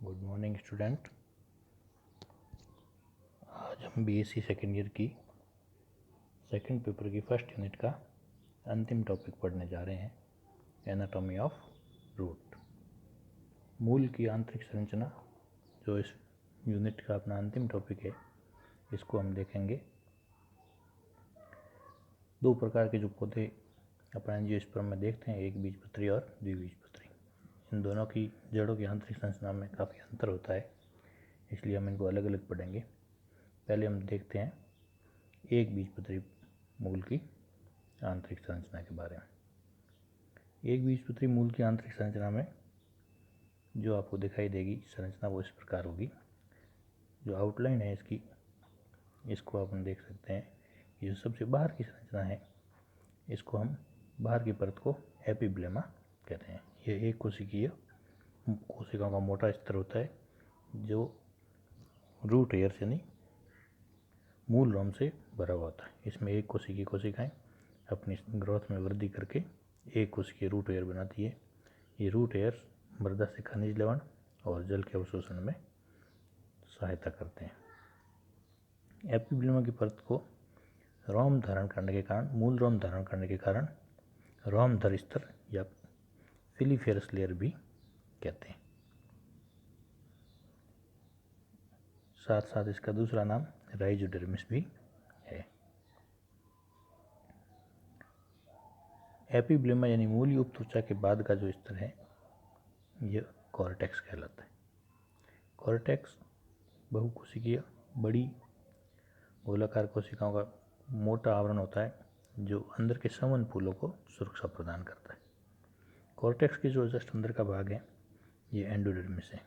Good morning student. आज हम BSc second year की सेकंड पेपर की फर्स्ट यूनिट का अंतिम टॉपिक पढ़ने जा रहे हैं, एनाटॉमी ऑफ रूट। मूल की आंतरिक संरचना जो इस यूनिट का अपना अंतिम टॉपिक है, इसको हम देखेंगे। दो प्रकार के जो पौधे अपना एंजियोस्पर्म में देखते हैं, एक बीजपत्री और द्विबीजपत्री। इन दोनों की जड़ों की आंतरिक संरचना में काफ़ी अंतर होता है, इसलिए हम इनको अलग अलग पढ़ेंगे। पहले हम देखते हैं एक बीजपत्री मूल की आंतरिक संरचना के बारे में। एक बीजपत्री मूल की आंतरिक संरचना में जो आपको दिखाई देगी संरचना वो इस प्रकार होगी। जो आउटलाइन है इसकी, इसको आप देख सकते हैं। ये जो सबसे बाहर की संरचना है, इसको हम बाहर की परत को एपिब्लेमा कहते हैं। ये एक कोशिकीय कोशिकाओं का मोटा स्तर होता है जो रूट एयर से नहीं मूल रोम से भरा हुआ होता है। इसमें एक कोशिकीय कोशिकाएं अपनी ग्रोथ में वृद्धि करके एक कोशिकीय रूट एयर बनाती है। ये रूट एयर मृदा से खनिज लवण और जल के अवशोषण में सहायता करते हैं। एपिब्लेमा की परत को रोम धारण करने के कारण, मूल रोम धारण करने के कारण रोमधर स्तर या फिलीफेरस लेयर भी कहते हैं। साथ साथ इसका दूसरा नाम राइजोडर्मिस भी है। एपिब्लेमा यानी मूल युक्त त्वचा के बाद का जो स्तर है, यह कॉर्टेक्स कहलाता है। कॉर्टेक्स बहुकोशिकीय बड़ी गोलाकार कोशिकाओं का मोटा आवरण होता है जो अंदर के संवहन फूलों को सुरक्षा प्रदान करता है। कॉर्टेक्स के जो जस्ट अंदर का भाग है, ये एंडोडर्मिस है।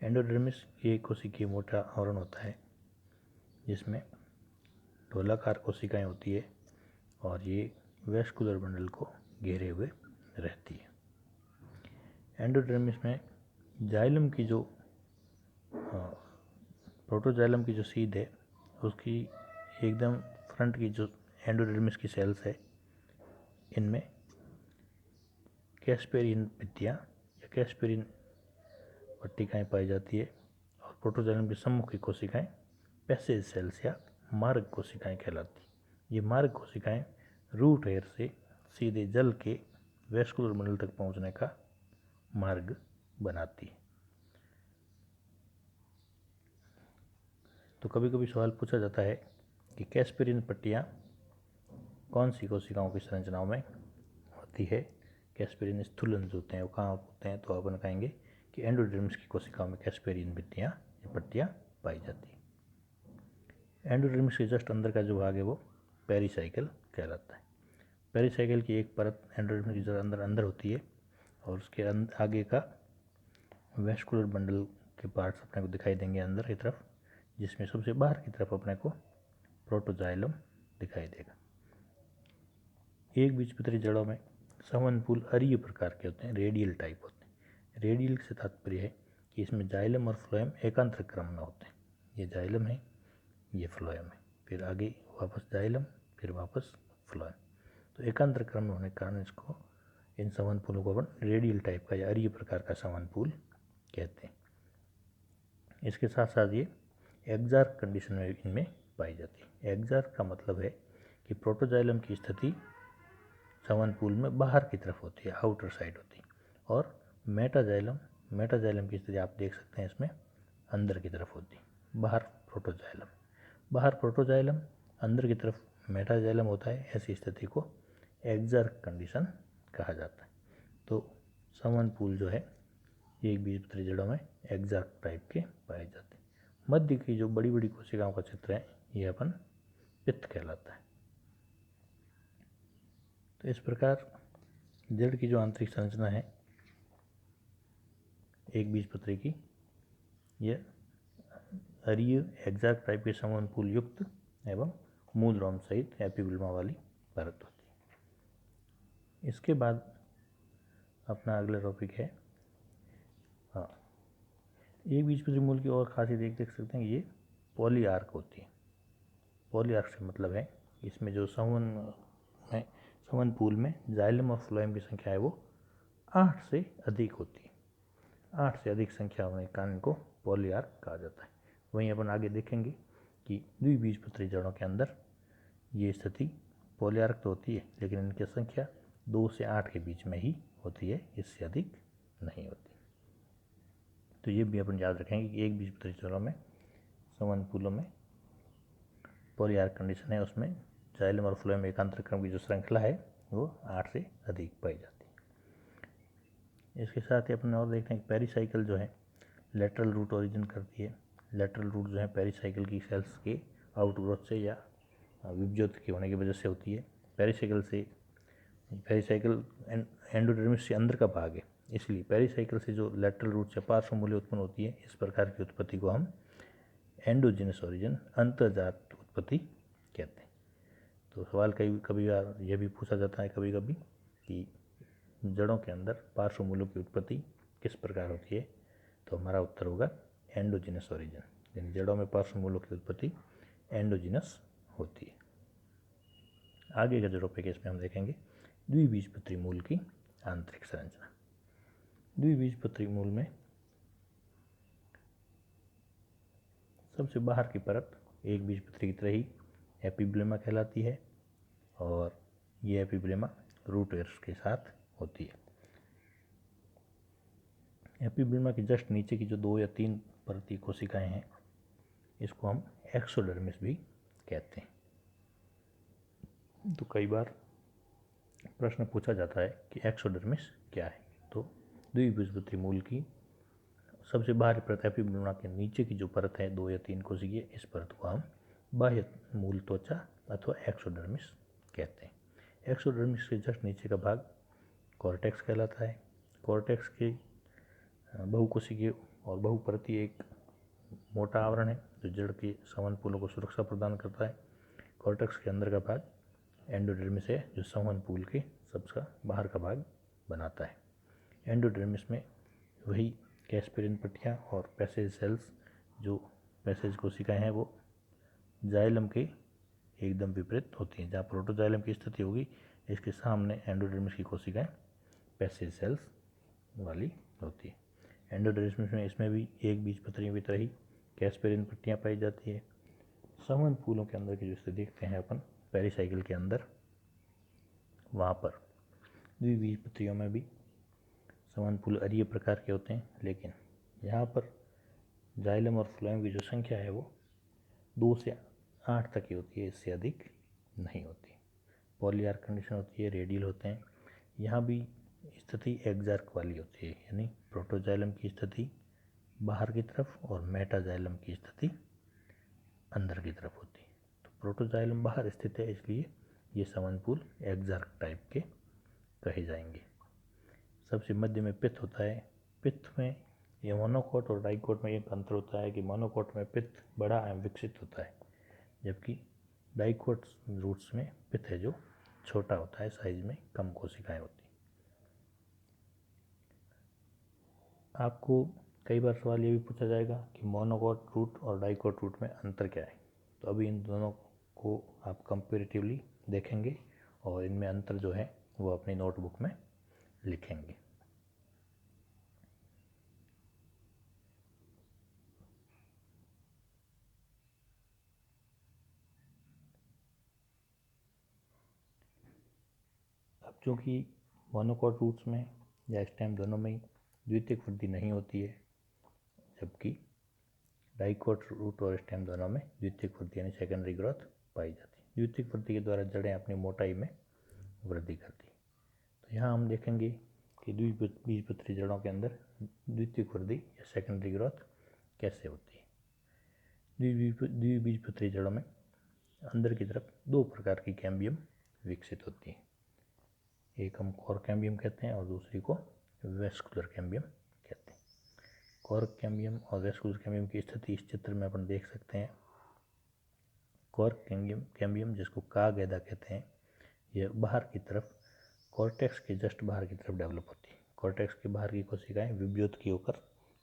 एंडोडर्मिस एक कोशिकीय मोटा आवरण होता है जिसमें गोलाकार कोशिकाएं होती है और ये वैस्कुलर बंडल को घेरे हुए रहती है। एंडोडर्मिस में जाइलम की जो प्रोटोजाइलम की जो सीध है, उसकी एकदम फ्रंट की जो एंडोडर्मिस की सेल्स है, इनमें कैस्पेरिन भित्तियाँ या कैस्पेरिन पट्टिकाएँ पाई जाती है और प्रोटोजाइलम के सम्मुख की कोशिकाएँ पैसेज सेल्स या मार्ग कोशिकाएँ कहलाती। ये मार्ग कोशिकाएँ रूट एयर से सीधे जल के वैस्कुलर बंडल तक पहुँचने का मार्ग बनाती है। तो कभी कभी सवाल पूछा जाता है कि कैस्पेरिन पट्टियाँ कौन सी कोशिकाओं की संरचनाओं में होती है। कैस्पेरिन स्थूलन जो होते हैं वो कहाँ होते हैं, तो अपन कहेंगे कि एंडोडर्मिस की कोशिकाओं में कैस्पेरिन भित्तियाँ या पट्टियाँ पाई जाती है। एंडोडर्मिस के जस्ट अंदर का जो भाग है वो पेरिसाइकिल कहलाता है। पेरिसाइकिल की एक परत एंडोडर्मिस की जरा अंदर होती है और उसके आगे का वैस्कुलर बंडल के पार्ट्स अपने को दिखाई देंगे अंदर की तरफ, जिसमें सबसे बाहर की तरफ अपने को प्रोटोजाइलम दिखाई देगा। एक बीजपत्री जड़ों में संवहन फूल अरीय प्रकार के होते हैं, रेडियल टाइप होते हैं। रेडियल से तात्पर्य है कि इसमें जाइलम और फ्लोएम एकांतर क्रम में होते हैं। ये जाइलम है, ये फ्लोएम है, फिर आगे वापस जाइलम, फिर वापस फ्लोएम। तो एकांतर क्रम में होने के कारण इसको, इन संवहन फूलों को अपन रेडियल टाइप का या अरीय प्रकार का संवहन फूल कहते हैं। इसके साथ साथ ये एक्जार्क कंडीशन में इनमें पाई जाती है। एक्जार्क का मतलब है कि प्रोटोजाइलम की स्थिति संवहन फूल में बाहर की तरफ होती है, आउटर साइड होती है, और मेटाजाइलम की स्थिति आप देख सकते हैं इसमें अंदर की तरफ होती है। बाहर प्रोटोजाइलम, अंदर की तरफ मेटाजाइलम होता है। ऐसी स्थिति को एक्जार्क कंडीशन कहा जाता है। तो संवहन फूल जो है ये एक बीजपत्री जड़ों में एक्जार्क टाइप के पाए जाते हैं। मध्य की जो बड़ी बड़ी कोशिकाओं का चित्र है, ये अपन पित्त कहलाता है। तो इस प्रकार जड़ की जो आंतरिक संरचना है एक बीजपत्री की, यह अरीय एक्जार्क टाइप के संवहन फूल युक्त एवं मूल रोम सहित एपिब्लेमा वाली परत होती है। इसके बाद अपना अगला टॉपिक है, एक बीजपत्री मूल की और खासियत एक देख सकते हैं, ये पॉलीआर्क होती है। पॉलीआर्क से मतलब है इसमें जो संवहन फूल में जाइलम और फ्लोएम की संख्या है वो 8 से अधिक होती है। 8 से अधिक संख्या होने के कारण इनको पॉलीआर्क कहा जाता है। वहीं अपन आगे देखेंगे कि द्विबीजपत्री जड़ों के अंदर ये स्थिति पॉलीआर्क तो होती है, लेकिन इनकी संख्या 2 से 8 के बीच में ही होती है, इससे अधिक नहीं होती। तो ये भी अपन याद रखेंगे कि एक बीजपत्री जड़ों में संवहन फूलों में पॉलीआर्क कंडीशन है, उसमें जाइलम और फ्लोएम एकांतर क्रम की जो श्रृंखला है वो 8 से अधिक पाई जाती है। इसके साथ ही अपन और देखते हैं कि पेरीसाइकिल जो है लेटरल रूट ओरिजिन करती है। लेटरल रूट जो है पेरीसाइकिल की सेल्स के आउटग्रोथ से या विभज्योत के होने की वजह से होती है। पेरीसाइकिल एंडोडर्मिस से अंदर का भाग है, इसलिए पेरीसाइकिल से जो लेटरल रूट से पार्श्व मूल्य उत्पन्न होती है, इस प्रकार की उत्पत्ति को हम एंडोजिनस ओरिजिन अंतर्जात उत्पत्ति कहते हैं। तो सवाल कभी बार यह भी पूछा जाता है कभी कभी कि जड़ों के अंदर पार्श्व मूलों की उत्पत्ति किस प्रकार होती है, तो हमारा उत्तर होगा एंडोजिनस ओरिजिन, यानी जड़ों में पार्श्व मूलों की उत्पत्ति एंडोजिनस होती है। आगे का जो टॉपिक है इसमें हम देखेंगे द्विबीजपत्री मूल की आंतरिक संरचना। द्विबीजपत्री मूल में सबसे बाहर की परत एक बीजपत्री की तरह ही एपिब्लेमा कहलाती है, और ये एपिब्लेमा रूट वेयर्स के साथ होती है। एपिब्लेमा के जस्ट नीचे की जो 2 या 3 परतीय कोशिकाएं हैं, इसको हम एक्सोडर्मिस भी कहते हैं। तो कई बार प्रश्न पूछा जाता है कि एक्सोडर्मिस क्या है, तो द्विबीजपत्री मूल की सबसे बाहरी परत एपिब्लेमा के नीचे की जो परत है 2 या 3 कोशिकीय, इस परत को हम बाह्य मूल त्वचा अथवा एक्सोडर्मिस कहते हैं। एक्सोडर्मिस के जस्ट नीचे का भाग कॉर्टेक्स कहलाता है। कॉर्टेक्स के बहुकोशिकीय और बहुपरतीय एक मोटा आवरण है जो जड़ के संवहन पूलों को सुरक्षा प्रदान करता है। कॉर्टेक्स के अंदर का भाग एंडोडर्मिस है जो संवहन पूल के सबसे बाहर का भाग बनाता है। एंडोडर्मिस में वही कैस्पेरिन पट्टियाँ और पैसेज सेल्स, जो पैसेज कोशिकाएं हैं वो जाइलम के एकदम विपरीत होती हैं। जहाँ प्रोटोजाइलम की स्थिति होगी, इसके सामने एंडोडर्मिस की कोशिकाएं पैसेज सेल्स वाली होती है। एंडोडर्मिस में इसमें भी एक बीजपत्री की तरह ही कैस्पेरिन पट्टियाँ पाई जाती है। संवहन फूलों के अंदर की जो स्थिति देखते हैं अपन पेरीसाइकिल के अंदर, वहाँ पर द्विबीजपत्रियों में भी संवहन फूल अरीय प्रकार के होते हैं, लेकिन यहाँ पर जाइलम और फ्लोएम की जो संख्या है वो 2 से 8 तक ही होती है, इससे अधिक नहीं होती। पॉलीआर्क कंडीशन होती है, रेडियल होते हैं। यहाँ भी स्थिति एक्जार्क वाली होती है, यानी प्रोटोजाइलम की स्थिति बाहर की तरफ और मेटाजाइलम की स्थिति अंदर की तरफ होती है। तो प्रोटोजाइलम बाहर स्थित है, इसलिए ये संवहन फूल एक्जार्क टाइप के कहे जाएंगे। सबसे मध्य में पित्त होता है। पित्त में ये मोनोकोट और डाइकोट में एक अंतर होता है कि मोनोकोट में पित्त बड़ा एवं विकसित होता है, जबकि डाइकोट रूट्स में पित्त है जो छोटा होता है, साइज में कम कोशिकाएं होती हैं। आपको कई बार सवाल ये भी पूछा जाएगा कि मोनोकोट रूट और डाइकोट रूट में अंतर क्या है, तो अभी इन दोनों को आप कंपेरेटिवली देखेंगे और इनमें अंतर जो है वो अपनी नोटबुक में लिखेंगे। अब चूँकि मोनोकोट रूट्स में या स्टेम दोनों में द्वितीयक वृद्धि नहीं होती है, जबकि डाइकोट रूट और स्टेम दोनों में द्वितीयक वृद्धि यानी सेकेंडरी ग्रोथ पाई जाती है। द्वितीयक वृद्धि के द्वारा जड़ें अपनी मोटाई में वृद्धि करती है। तो यहाँ हम देखेंगे कि द्विबीजपत्री जड़ों के अंदर द्वितीयक वृद्धि या सेकेंडरी ग्रोथ कैसे होती है। द्विबीजपत्री जड़ों में अंदर की तरफ 2 प्रकार की कैम्बियम विकसित होती है। एक हम कॉर्क कैम्बियम कहते हैं और दूसरी को वेस्कुलर कैम्बियम कहते हैं। कॉर्क कैम्बियम और वेस्कुलर कैम्बियम की स्थिति इस चित्र में अपन देख सकते हैं। कॉर्क कैम्बियम जिसको कागैदा कहते हैं, यह बाहर की तरफ कॉर्टेक्स के जस्ट बाहर की तरफ डेवलप होती है। कॉर्टेक्स के बाहर की कोशिकाएं विभज्योत की होकर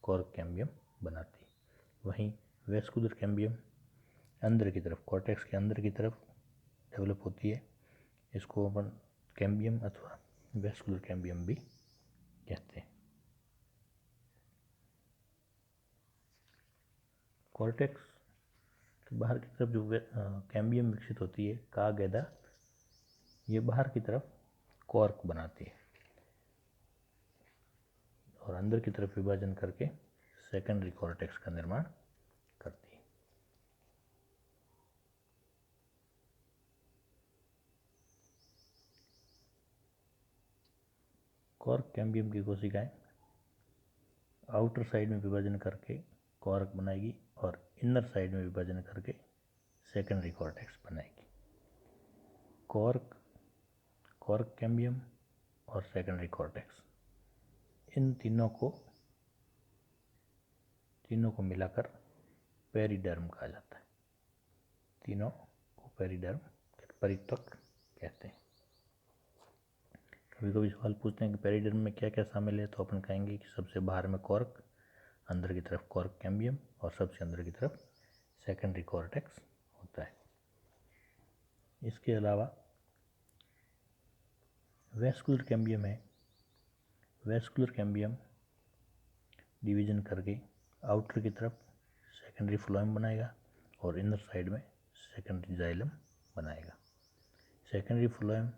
कॉर्क कैम्बियम बनाती है। वहीं वेस्कुलर कैम्बियम अंदर की तरफ, कॉर्टेक्स के अंदर की तरफ डेवलप होती है। इसको अपन कैम्बियम अथवा वेस्कुलर कैम्बियम भी कहते हैं। कॉर्टेक्स के बाहर की तरफ जो कैम्बियम विकसित होती है, का गैदा, ये बाहर की तरफ कॉर्क बनाती है और अंदर की तरफ विभाजन करके सेकेंडरी कॉर्टेक्स का निर्माण करती है। कॉर्क कैम्बियम की कोशिकाएं आउटर साइड में विभाजन करके कॉर्क बनाएगी और इनर साइड में विभाजन करके सेकेंडरी कॉर्टेक्स बनाएगी। कॉर्क कैम्बियम और सेकेंडरी कॉर्टेक्स, इन तीनों को मिलाकर पेरिडर्म कहा जाता है। तीनों को पेरिडर्म, परित्वक कहते हैं। कभी कभी सवाल पूछते हैं कि पेरिडर्म में क्या क्या शामिल है, तो अपन कहेंगे कि सबसे बाहर में कॉर्क, अंदर की तरफ कॉर्क कैम्बियम और सबसे अंदर की तरफ सेकेंडरी कॉर्टेक्स होता है। इसके अलावा वेस्कुलर कैम्बियम है। वेस्कुलर कैम्बियम डिवीजन करके आउटर की तरफ सेकेंडरी फ्लोएम बनाएगा और इनर साइड में सेकेंडरी जाइलम बनाएगा। सेकेंडरी फ्लोएम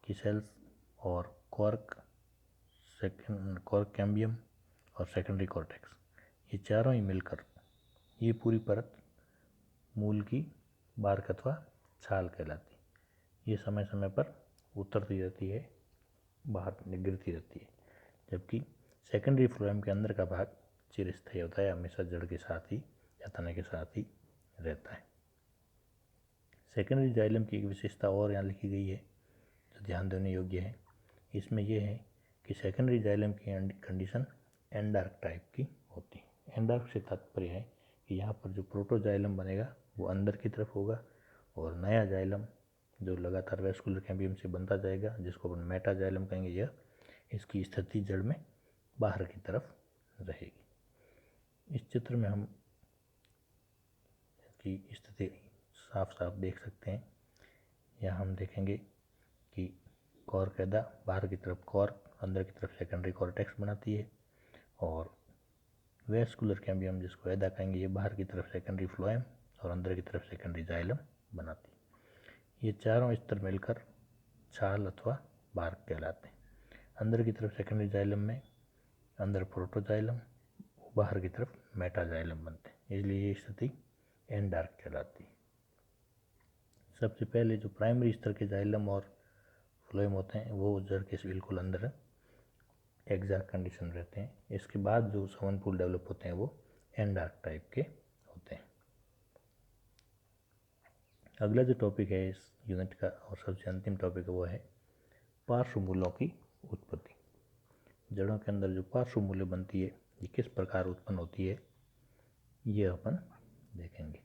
की सेल्स और कॉर्क कैम्बियम और सेकेंडरी कॉर्टेक्स, ये चारों ही मिलकर ये पूरी परत मूल की बार्क अथवा छाल कहलाती है। ये समय समय पर उतरती रहती है, बाहर गिरती रहती है, जबकि सेकेंडरी फ्लोएम के अंदर का भाग चिरस्थायी होता है, हमेशा जड़ के साथ ही या तने के साथ ही रहता है। सेकेंडरी जाइलम की एक विशेषता और यहाँ लिखी गई है जो ध्यान देने योग्य है। इसमें यह है कि सेकेंडरी जाइलम की कंडीशन एंडार्क टाइप की होती है। एंडार्क से तात्पर्य है कि यहाँ पर जो प्रोटोजाइलम बनेगा वो अंदर की तरफ होगा और नया जाइलम जो लगातार वेस्कुलर कैम्बियम से बनता जाएगा, जिसको अपन मेटाजाइलम कहेंगे, यह इसकी स्थिति जड़ में बाहर की तरफ रहेगी। इस चित्र में हम इसकी स्थिति साफ साफ देख सकते हैं। यहाँ हम देखेंगे कि कॉर्क गैदा बाहर की तरफ कॉर्क, अंदर की तरफ सेकेंडरी कॉर्टेक्स बनाती है और वेस्कुलर कैम्बियम जिसको गैदा कहेंगे, ये बाहर की तरफ सेकेंडरी फ्लोएम और अंदर की तरफ सेकेंडरी जाइलम बनाती है। ये चारों स्तर मिलकर छाल अथवा बार्क कहलाते हैं। अंदर की तरफ सेकेंडरी जाइलम में अंदर प्रोटोजाइलम, बाहर की तरफ मेटाजाइलम बनते हैं, इसलिए ये स्थिति एंडार्क कहलाती है। सबसे पहले जो प्राइमरी स्तर के जाइलम और फ्लोएम होते हैं वो जड़ के बिल्कुल अंदर एग्जैक्ट कंडीशन रहते हैं। इसके बाद जो सवन पूल डेवलप होते हैं वो एंडार्क टाइप के होते हैं। अगला जो टॉपिक है इस यूनिट का और सबसे अंतिम टॉपिक है वो है पार्श्व मूलों की उत्पत्ति। जड़ों के अंदर जो पार्श्व मूल्य बनती है ये किस प्रकार उत्पन्न होती है, ये अपन देखेंगे।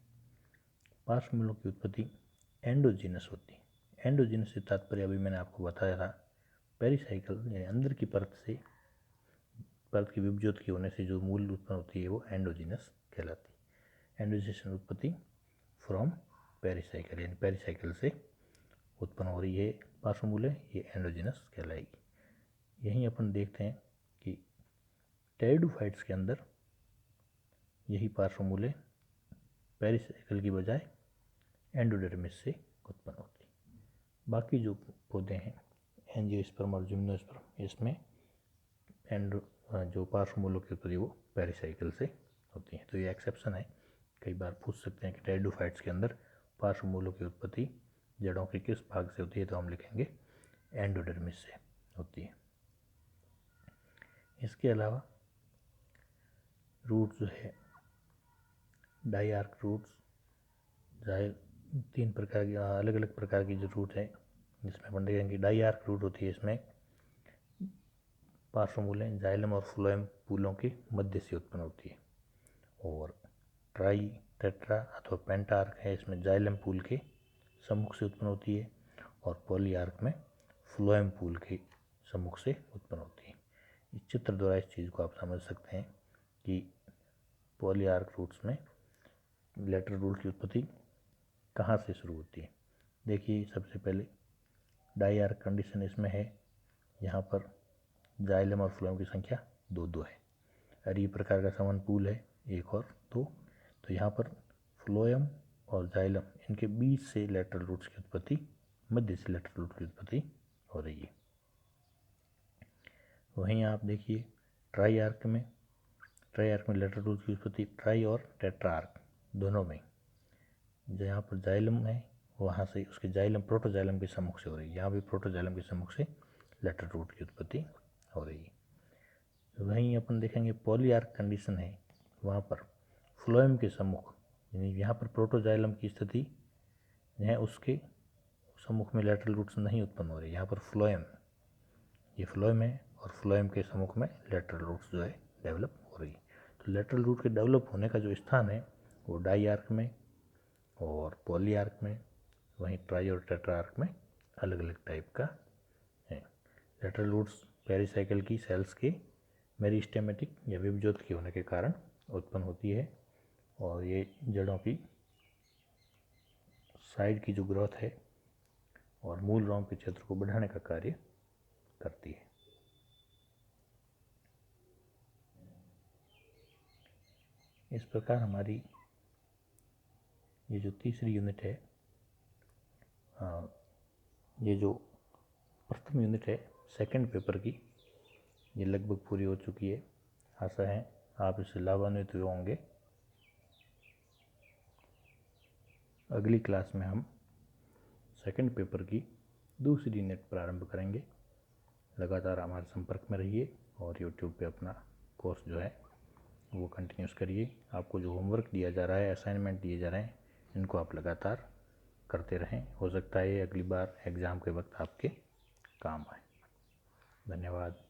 पार्श्व मूलों की उत्पत्ति एंडोजीनस होती है। एंडोजीनस से तात्पर्य अभी मैंने आपको बताया था पेरिसाइकिल यानी अंदर की परत की विभज्योत की होने से जो मूल उत्पन्न होती है वो एंडोजीनस कहलाती है। एंडोजीनस उत्पत्ति फ्रॉम पेरिसाइकिल यानी पेरिसाइकिल से उत्पन्न हो रही है पार्श्व मूल्य, ये एंडोजीनस कहलाएगी। यहीं अपन देखते हैं कि टेरिडोफाइट्स के अंदर यही पार्श्व मूल्य पेरिसाइकिल की बजाय एंडोडर्मिस से उत्पन्न होती है। बाकी जो पौधे हैं एंजियोस्पर्म और जिम्नोस्पर्म, इसमें जो पार्श्व मूलों की उत्पत्ति वो पेरिसाइकिल से होती है। तो ये एक्सेप्शन है, कई बार पूछ सकते हैं कि टेरिडोफाइट्स के अंदर पार्श्व मूलों की उत्पत्ति जड़ों के किस भाग से होती है, तो हम लिखेंगे एंडोडर्मिस से होती है। इसके अलावा रूट जो है डाइआर्क रूट्स, तीन प्रकार की अलग अलग प्रकार की जो रूट है जिसमें अपन देखेंगे डाइआर्क रूट होती है। इसमें पार्श्व मूल्य जाइलम और फ्लोएम पूलों के मध्य से उत्पन्न होती है। और ट्राई टेट्रा अथवा पेंटार्क है, इसमें जाइलम पूल के सम्मुख से उत्पन्न होती है और पॉलीआर्क में फ्लोएम पूल के सम्मुख से उत्पन्न होती है। इस चित्र द्वारा इस चीज़ को आप समझ सकते हैं कि पॉलीआर्क रूट्स में लेटरल रूट की उत्पत्ति कहाँ से शुरू होती है। देखिए सबसे पहले डाइआर्क कंडीशन इसमें है, यहाँ पर जाइलम और फ्लोएम की संख्या 2-2 है और ये प्रकार का समान पूल है 1 और 2, तो यहाँ पर फ्लोएम और जाइलम इनके बीच से लेटरल रूट्स की उत्पत्ति, मध्य से लेटरल रूट की उत्पत्ति हो रही है। वहीं आप देखिए ट्राई आर्क में लेटरल रूट की उत्पत्ति ट्राई और टेट्रार्क दोनों में, जहाँ पर जाइलम है वहाँ से उसके जाइलम प्रोटोजाइलम के सम्मुख से हो रही है, यहाँ भी प्रोटोजाइलम के सम्मुख से लेटरल रूट की उत्पत्ति हो रही है। वहीं अपन देखेंगे पॉलीआर्क कंडीशन है, वहाँ पर फ्लोएम के सम्मुख, यानी यहाँ पर प्रोटोजाइलम की स्थिति है, उसके सम्मुख में लेटरल रूट्स नहीं उत्पन्न हो रही, यहाँ पर फ्लोएम, ये फ्लोएम है और फ्लोएम के सम्मुख में लेटरल रूट्स जो है डेवलप हो रही है। तो लेटरल रूट के डेवलप होने का जो स्थान है वो डाई आर्क में और पॉली आर्क में, वहीं ट्राई और टेट्रा आर्क में अलग अलग टाइप का है। लेटरल रूट्स पेरिसाइकिल की सेल्स के मेरिस्टेमेटिक या विभज्योत के होने के कारण उत्पन्न होती है और ये जड़ों की साइड की जो ग्रोथ है और मूल रोम के क्षेत्र को बढ़ाने का कार्य करती है। इस प्रकार हमारी ये जो तीसरी यूनिट है, ये जो प्रथम यूनिट है सेकंड पेपर की, ये लगभग पूरी हो चुकी है। आशा है आप इससे लाभान्वित हुए होंगे। अगली क्लास में हम सेकंड पेपर की दूसरी यूनिट प्रारंभ करेंगे। लगातार हमारे संपर्क में रहिए और यूट्यूब पे अपना कोर्स जो है वो कंटिन्यूस करिए। आपको जो होमवर्क दिया जा रहा है, असाइनमेंट दिए जा रहे हैं, इनको आप लगातार करते रहें। हो सकता है अगली बार एग्ज़ाम के वक्त आपके काम आए। धन्यवाद।